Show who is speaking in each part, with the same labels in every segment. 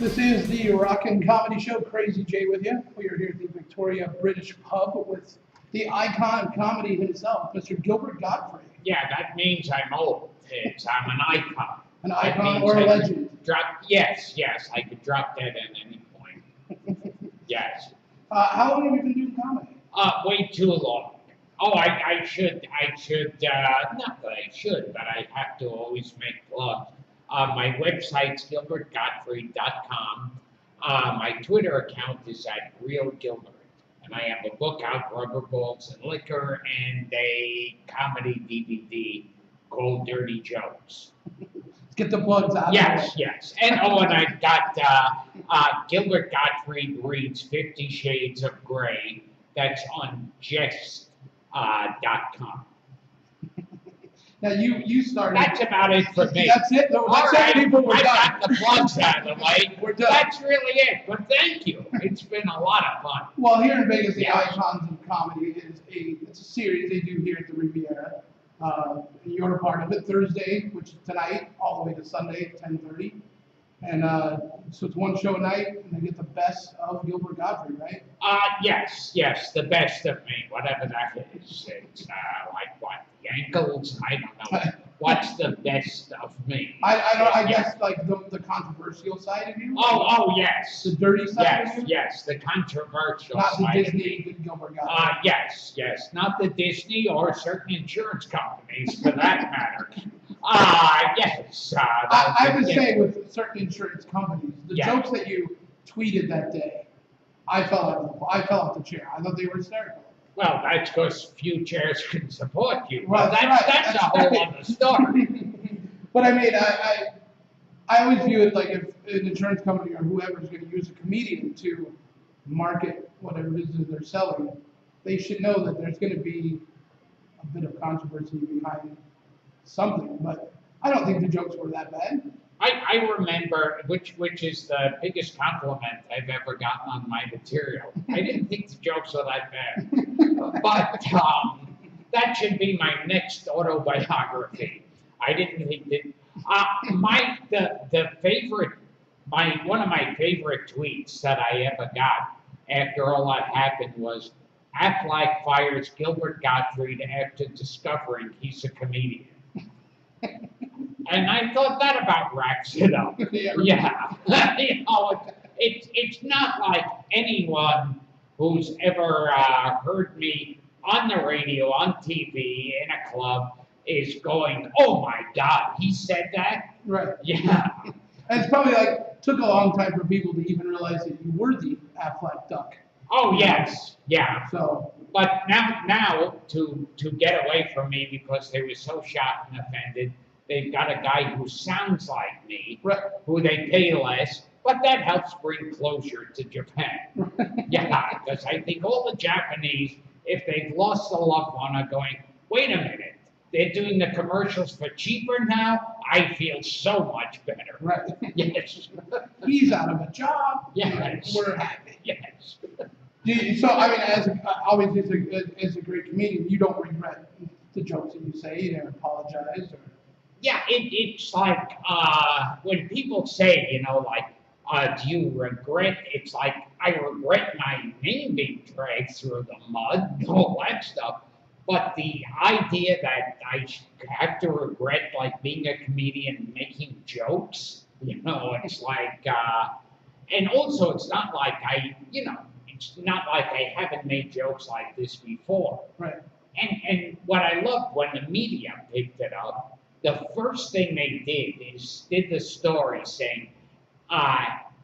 Speaker 1: This is the Rockin' Comedy Show. Crazy Jay with you. We are here at the Victoria British Pub with the icon of comedy himself, Mr. Gilbert Gottfried.
Speaker 2: Yeah, that means I'm old. I'm an icon.
Speaker 1: An icon or a legend.
Speaker 2: Yes, I could drop dead at any point. Yes.
Speaker 1: How long have you been doing comedy?
Speaker 2: Way too long. Oh, I should, not that I should, but I have to always make plugs. My website's gilbertgottfried.com. My Twitter account is at Real Gilbert. And I have a book out, Rubber Balls and Liquor, and a comedy DVD called Dirty Jokes.
Speaker 1: Get the plugs out.
Speaker 2: Yes. And I've got Gilbert Gottfried reads 50 Shades of Grey. That's on jest.com.
Speaker 1: Now you started.
Speaker 2: That's about it for me.
Speaker 1: That's it. No, that's it. People, we're
Speaker 2: I
Speaker 1: done.
Speaker 2: got the plugs out of the way.
Speaker 1: We're done.
Speaker 2: That's really it. But thank you. It's been a lot of fun.
Speaker 1: Well, here in Vegas, the
Speaker 2: Yeah.
Speaker 1: Icons of Comedy it's a series they do here at the Riviera. You're a part of it. Thursday, which is tonight, all the way to Sunday, 10:30. And so it's one show a night, and they get the best of Gilbert Gottfried, right?
Speaker 2: Yes, the best of me, whatever that is. It's like what, the ankles? I don't know. What's the best of me?
Speaker 1: I guess like the controversial side of you.
Speaker 2: Oh, yes.
Speaker 1: The dirty side of you.
Speaker 2: Yes, the controversial
Speaker 1: Not the
Speaker 2: side of
Speaker 1: Disney
Speaker 2: me.
Speaker 1: good Gilbert Gottfried.
Speaker 2: Yes, not the Disney or certain insurance companies for that matter. Yes.
Speaker 1: I would say with certain insurance companies, the
Speaker 2: Yeah.
Speaker 1: jokes that you tweeted that day, I fell off the chair. I thought they were hysterical.
Speaker 2: Well, that's because few chairs can support you.
Speaker 1: Well,
Speaker 2: Well,
Speaker 1: that's right,
Speaker 2: that's a
Speaker 1: that's
Speaker 2: whole
Speaker 1: right.
Speaker 2: other story.
Speaker 1: But I mean, I always view it like if an insurance company or whoever is going to use a comedian to market whatever it is that they're selling, they should know that there's going to be a bit of controversy behind something. But I don't think the jokes were that bad.
Speaker 2: I remember, which is the biggest compliment I've ever gotten on my material. I didn't think the jokes were that bad. But that should be my next autobiography. I didn't think that. One of my favorite tweets that I ever got after all that happened was, Affleck fires Gilbert Gottfried after discovering he's a comedian. And I thought that about wraps it up. Yeah. It's not like anyone who's ever heard me on the radio, on TV, in a club is going, oh my God, he said that?
Speaker 1: Right.
Speaker 2: Yeah.
Speaker 1: And it's probably took a long time for people to even realize that you were the Affleck duck.
Speaker 2: Oh, yes. Yeah.
Speaker 1: So.
Speaker 2: But now to get away from me because they were so shocked and offended, they've got a guy who sounds like me,
Speaker 1: Right.
Speaker 2: who they pay less, but that helps bring closure to Japan. Yeah, because I think all the Japanese, if they've lost a loved one, are going, wait a minute, they're doing the commercials for cheaper now? I feel so much better.
Speaker 1: Right.
Speaker 2: Yes.
Speaker 1: He's out of a job.
Speaker 2: Yes.
Speaker 1: We're happy.
Speaker 2: Yes.
Speaker 1: So, I mean, obviously, as a great comedian, you don't regret the jokes that you say. You never apologize. Or...
Speaker 2: Yeah, it's like when people say, do you regret? It's like, I regret my name being dragged through the mud, all that stuff. But the idea that I have to regret being a comedian and making jokes, it's like, and also it's not like it's not like I haven't made jokes like this before.
Speaker 1: Right.
Speaker 2: And what I loved when the media picked it up, the first thing they did the story saying,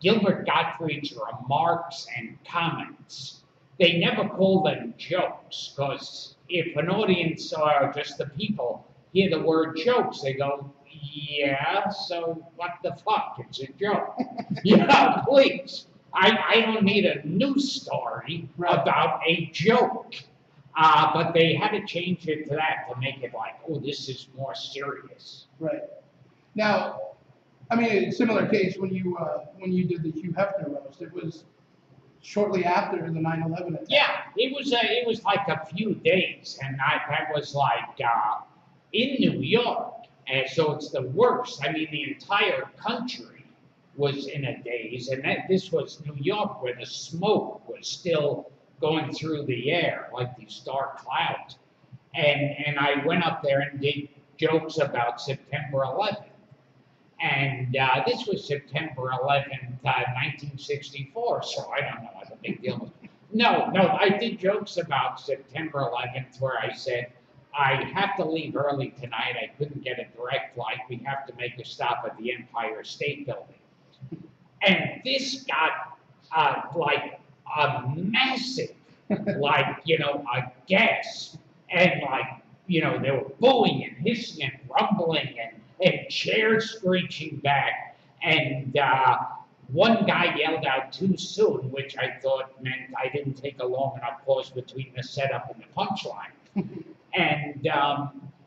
Speaker 2: Gilbert Gottfried's remarks and comments. They never call them jokes, because if an audience or just the people hear the word jokes, they go, yeah, so what the fuck? It's a joke. Please. I don't need a news story about a joke. But they had to change it to that to make it like, oh, this is more serious.
Speaker 1: Right. Now, I mean, a similar case when you did the Hugh Hefner roast. It was shortly after the 9/11 attack.
Speaker 2: Yeah, it was like a few days, and that was like in New York, and so it's the worst. I mean, the entire country was in a daze, and this was New York where the smoke was still going through the air like these dark clouds. And I went up there and did jokes about September 11th. And this was September 11th, 1964, so I don't know what the big deal was. No, I did jokes about September 11th where I said, I have to leave early tonight. I couldn't get a direct flight. We have to make a stop at the Empire State Building. And this got like a massive, a gasp. And they were booing and hissing and rumbling and chairs screeching back. And one guy yelled out too soon, which I thought meant I didn't take a long enough pause between the setup and the punchline. And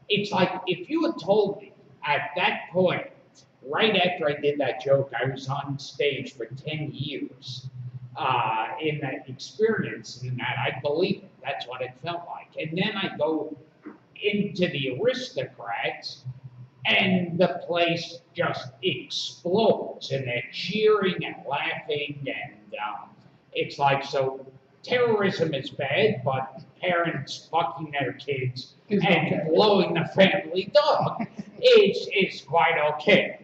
Speaker 2: it's like, if you had told me at that point, right after I did that joke, I was on stage for 10 years in that experience, and that I believe it. That's what it felt like. And then I go into the Aristocrats, and the place just explodes, and they're cheering and laughing, and it's like, so terrorism is bad, but parents fucking their kids and blowing the family dog is quite okay.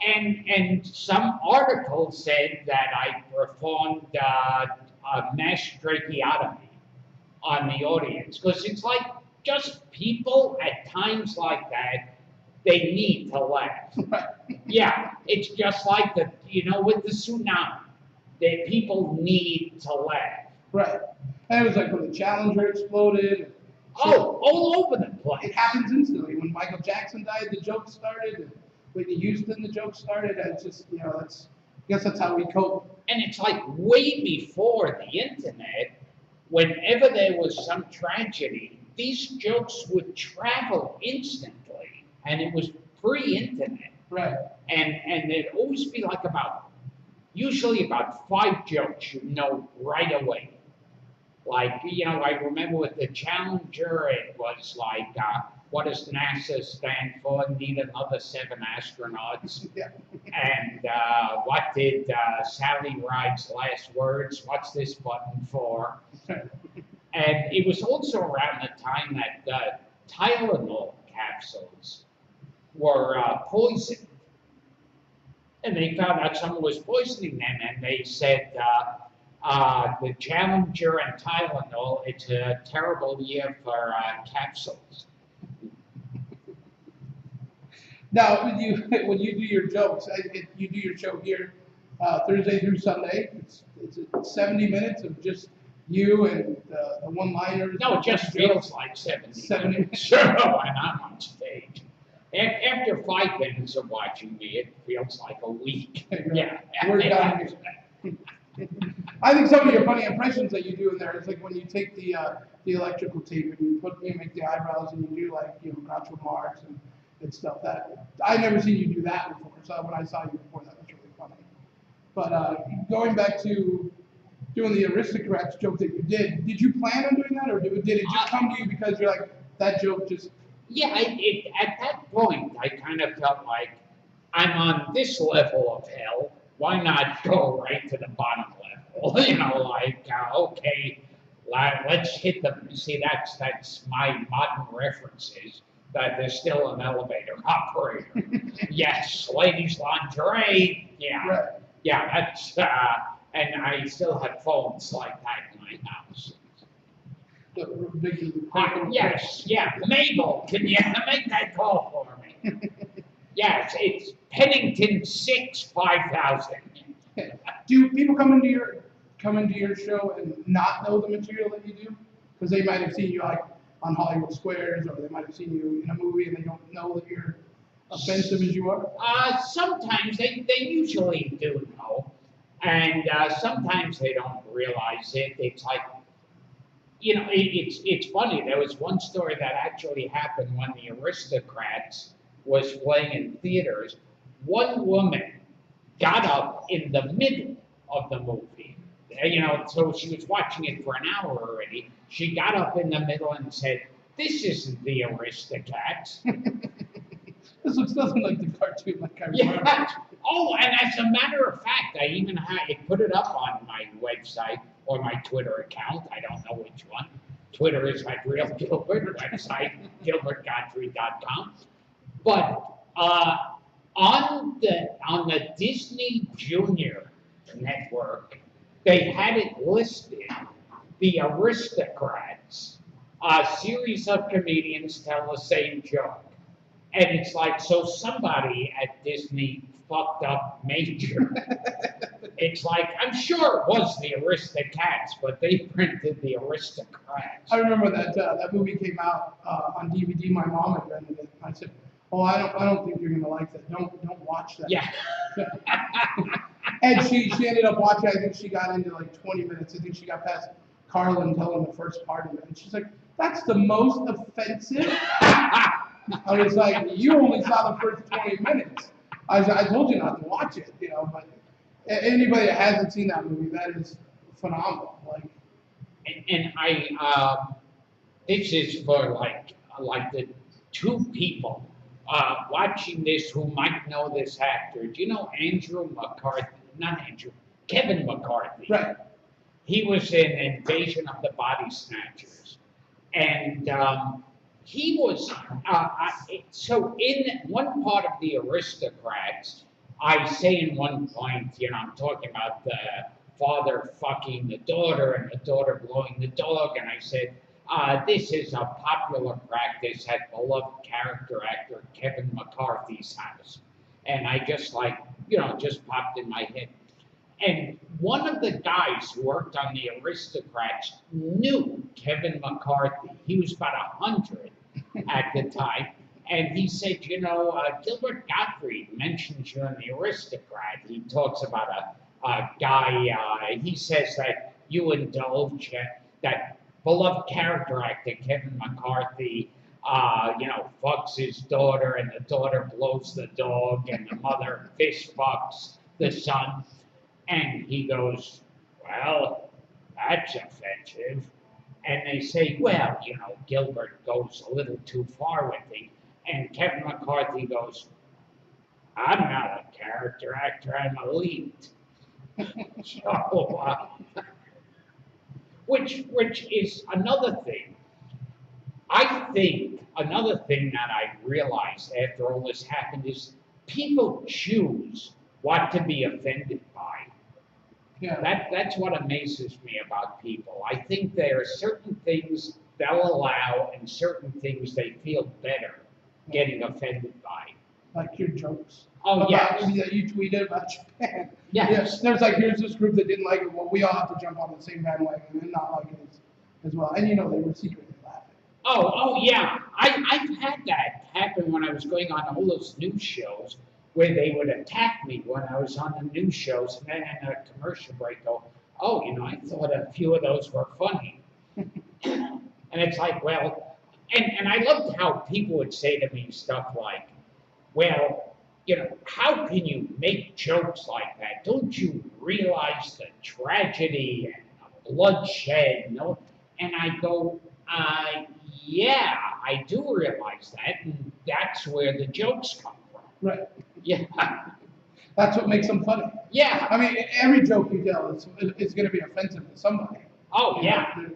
Speaker 2: And some article said that I performed a mass tracheotomy on the audience, because it's like, just people at times like that, they need to laugh. Yeah, it's just like with the tsunami, that people need to laugh.
Speaker 1: Right. And it was like when the Challenger exploded.
Speaker 2: All over the place.
Speaker 1: It happens instantly. When Michael Jackson died, the joke started. And Whitney Houston, the joke started. It's just, I guess that's how we cope.
Speaker 2: And it's like way before the internet, whenever there was some tragedy, these jokes would travel instantly. And it was pre-internet.
Speaker 1: Right.
Speaker 2: And there'd always be like usually about 5 jokes you know right away. Like, I remember with the Challenger, it was like, what does NASA stand for? Need another 7 astronauts.
Speaker 1: Yeah.
Speaker 2: And what did Sally Ride's last words? What's this button for? And it was also around the time that Tylenol capsules were poisoned. And they found out someone was poisoning them, and they said, the Challenger and Tylenol, it's a terrible year for capsules.
Speaker 1: Now, when you do your jokes, you do your show here Thursday through Sunday. It's 70 minutes of just you and the one-liners.
Speaker 2: No, it just feels like 70 minutes. Sure, when I'm on stage. After 5 minutes of watching me, it feels like a week. Yeah.
Speaker 1: We're done. I think some of your funny impressions that you do in there is like when you take the electrical tape and you make the eyebrows and you do Groucho Marx and stuff. That I never seen you do that before. So when I saw you before, that was really funny. But going back to doing the Aristocrats joke that you did you plan on doing that, or did it just come to you because you're like, that joke just?
Speaker 2: Yeah, at that point, I kind of felt like, I'm on this level of hell, why not go right to the bottom level? Okay, let's hit see, that's my modern references, that there's still an elevator operator. Yes, ladies' lingerie, yeah.
Speaker 1: Right.
Speaker 2: Yeah, that's, and I still have phones like that in my house. Yes, yeah, Mabel, can you make that call for me? Yes, it's Pennington 65000.
Speaker 1: Do people come into your show and not know the material that you do? Because they might have seen you like on Hollywood Squares, or they might have seen you in a movie and they don't know that you're offensive as you are?
Speaker 2: Sometimes they usually do know, and sometimes they don't realize it. It's like, it's funny. There was one story that actually happened when the Aristocrats was playing in theaters. One woman got up in the middle of the movie. So she was watching it for an hour already. She got up in the middle and said, "This isn't the Aristocrats."
Speaker 1: This looks nothing like the cartoon like I remember.
Speaker 2: Yeah, Oh, and as a matter of fact, I even put it up on my website or my Twitter account. I don't know which one. Twitter is my real Gilbert website, gilbertgottfried.com. But on the Disney Junior network, they had it listed, the Aristocrats, a series of comedians tell the same joke. And it's like, so somebody at Disney fucked up major. It's like, I'm sure it was the Aristocats, but they printed the Aristocrats.
Speaker 1: I remember that movie came out on DVD. My mom had rented it. I said, "Oh, I don't think you're gonna like that. Don't watch that."
Speaker 2: Yeah.
Speaker 1: And she ended up watching. I think she got into like 20 minutes. I think she got past Carlin telling the first part of it, and she's like, "That's the most offensive." I was like, "You only saw the first 20 minutes." I told you not to watch it, But anybody that hasn't seen that movie, that is phenomenal. Like,
Speaker 2: and I this is for like the two people watching this who might know this actor. Do you know Andrew McCarthy? Not Andrew, Kevin McCarthy.
Speaker 1: right.
Speaker 2: He was in Invasion of the Body Snatchers, and he was so in one part of the Aristocrats. I say in one point, I'm talking about the father fucking the daughter and the daughter blowing the dog, and I said, this is a popular practice at beloved character actor Kevin McCarthy's house. And I just just popped in my head. And one of the guys who worked on the Aristocrats knew Kevin McCarthy. He was about 100 at the time. And he said, Gilbert Gottfried mentions you in the Aristocrat. He talks about a guy, he says that you indulge that beloved character actor Kevin McCarthy, fucks his daughter and the daughter blows the dog and the mother fist fucks the son. And he goes, well, that's offensive. And they say, well, Gilbert goes a little too far with it. And Kevin McCarthy goes, I'm not a character actor, I'm a lead. So, which is another thing. I think another thing that I realized after all this happened is people choose what to be offended by.
Speaker 1: Yeah.
Speaker 2: That's what amazes me about people. I think there are certain things they'll allow and certain things they feel better getting offended by.
Speaker 1: Like your jokes.
Speaker 2: Oh, yes.
Speaker 1: That you tweeted about Japan.
Speaker 2: Yes.
Speaker 1: There's like, here's this group that didn't like it. Well, we all have to jump on the same bandwagon and not like it as well. And they were secretly laughing.
Speaker 2: Oh, yeah. I've had that happen when I was going on all those news shows where they would attack me when I was on the news shows and then in a commercial break go, oh, I thought a few of those were funny. And it's like, well, and I loved how people would say to me stuff like, well, how can you make jokes like that? Don't you realize the tragedy and the bloodshed? No? And I go, yeah, I do realize that, and that's where the jokes come from.
Speaker 1: Right.
Speaker 2: Yeah.
Speaker 1: That's what makes them funny.
Speaker 2: Yeah.
Speaker 1: I mean, every joke you tell is going to be offensive to somebody.
Speaker 2: Oh, yeah.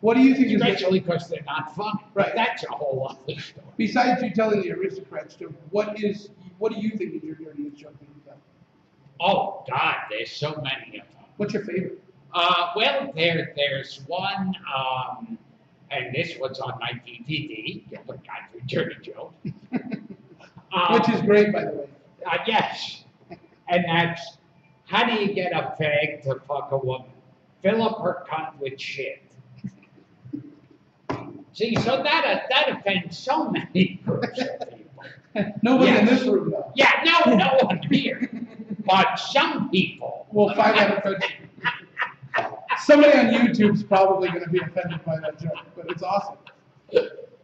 Speaker 1: What do you think
Speaker 2: Especially because they're not funny.
Speaker 1: Right.
Speaker 2: That's a whole other story.
Speaker 1: Besides you telling the Aristocrats joke, what do you think is your dirtiest joke that you've done?
Speaker 2: Oh, God, there's so many of them.
Speaker 1: What's your favorite?
Speaker 2: Well, there's one, and this was on my DVD, Gilbert Gottfried Dirty Joke.
Speaker 1: Which is great, by the way.
Speaker 2: Yes. And that's, how do you get a fag to fuck a woman? Fill up her cunt with shit. See, so that offends so many groups of people.
Speaker 1: Nobody in this room, though.
Speaker 2: Yeah, no one here. But some people.
Speaker 1: We'll find that offensive. Somebody on YouTube's probably going to be offended by that joke, but it's awesome.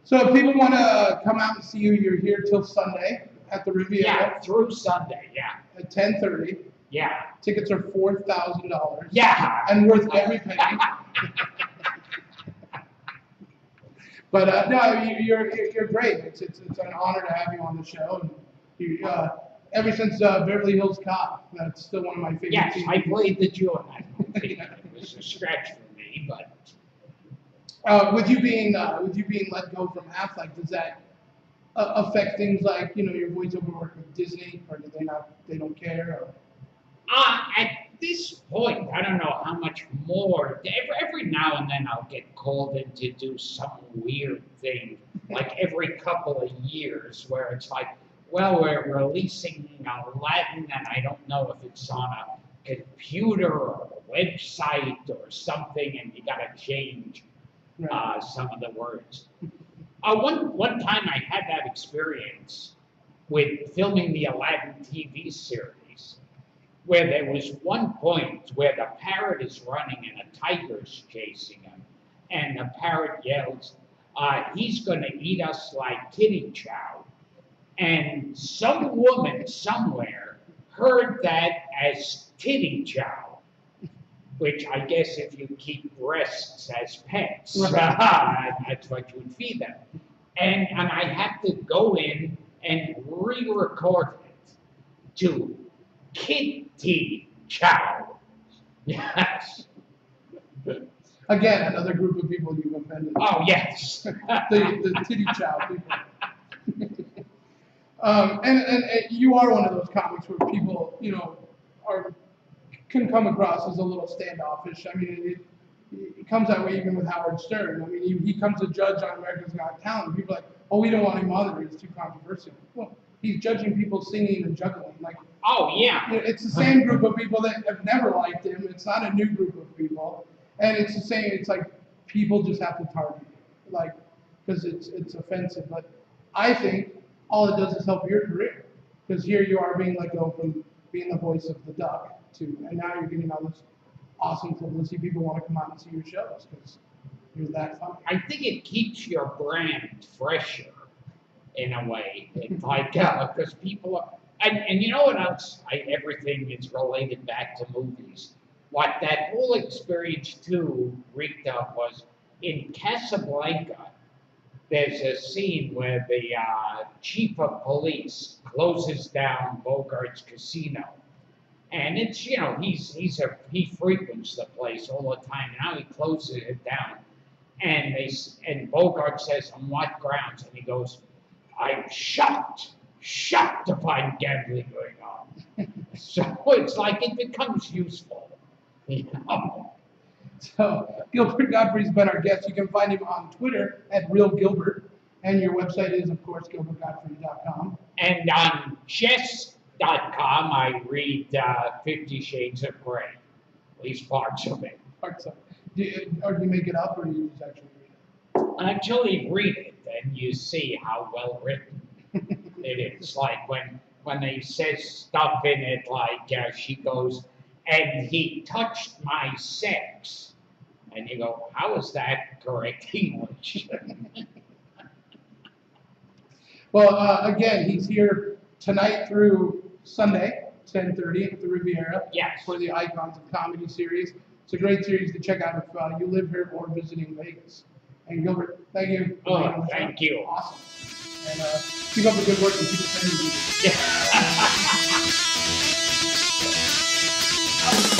Speaker 1: So if people want to come out and see you, you're here till Sunday at the Riviera.
Speaker 2: Yeah, through Sunday, yeah.
Speaker 1: At 10:30.
Speaker 2: Yeah.
Speaker 1: Tickets are $4,000.
Speaker 2: Yeah.
Speaker 1: And worth every penny. But no, you're great. It's an honor to have you on the show. And ever since Beverly Hills Cop. That's still one of my favorite
Speaker 2: Yes,
Speaker 1: scenes.
Speaker 2: I played the Jew in that movie. It was a stretch for me, but
Speaker 1: With you being let go from Affleck, does that affect things like your voiceover work with Disney, or do they don't care? Or?
Speaker 2: at this point, I don't know how much more. Every now and then I'll get called in to do some weird thing, like every couple of years, where it's like, well, we're releasing Aladdin, and I don't know if it's on a computer or a website or something, and you got to change some of the words. One time I had that experience with filming the Aladdin TV series, where there was one point where the parrot is running and a tiger's chasing him, and the parrot yells, he's going to eat us like kitty chow. And some woman somewhere heard that as titty chow, which I guess if you keep breasts as pets, that's what you would feed them. And I had to go in and re-record it to kitty chow. Yes.
Speaker 1: Again, another group of people you've offended.
Speaker 2: Oh, yes.
Speaker 1: the titty chow people. And you are one of those comics where people, can come across as a little standoffish. I mean, it comes that way even with Howard Stern. I mean, he comes a judge on America's Got Talent. People are like, oh, we don't want him on there. It's too controversial. Well, he's judging people singing and juggling. Like,
Speaker 2: oh, yeah.
Speaker 1: It's the same group of people that have never liked him. It's not a new group of people. And it's the same. It's like people just have to target you, like, because it's offensive. But I think all it does is help your career, because here you are being let go from being the voice of the duck and now you're getting all this awesome publicity. People want to come out and see your shows because you're that funny.
Speaker 2: I think it keeps your brand fresher in a way. It's like, because people are, and you know what else? Everything is related back to movies. What that whole experience too reeked of was in Casablanca. There's a scene where the chief of police closes down Bogart's casino, and it's he frequents the place all the time. Now he closes it down, and Bogart says, "On what grounds?" And he goes, "I'm shocked to find gambling going on." So it's like it becomes useful.
Speaker 1: So Gilbert Gottfried's been our guest. You can find him on Twitter at RealGilbert, and your website is, of course, GilbertGottfried.com.
Speaker 2: And on chess.com, I read 50 Shades of Grey, at least parts of it.
Speaker 1: Parts of it. Or do you make it up, or do you just actually read it?
Speaker 2: I actually read it, and you see how well written it is. Like when they say stuff in it, like she goes, "And he touched my sex." And you go, how is that correct English?
Speaker 1: Well, again, he's here tonight through Sunday, 10:30 at the Riviera.
Speaker 2: Yes.
Speaker 1: For the Icons of Comedy series. It's a great series to check out if you live here or visiting Vegas. And Gilbert, thank you.
Speaker 2: Oh, thank you.
Speaker 1: Awesome. And keep up the good work and keep sending you.
Speaker 2: Yeah.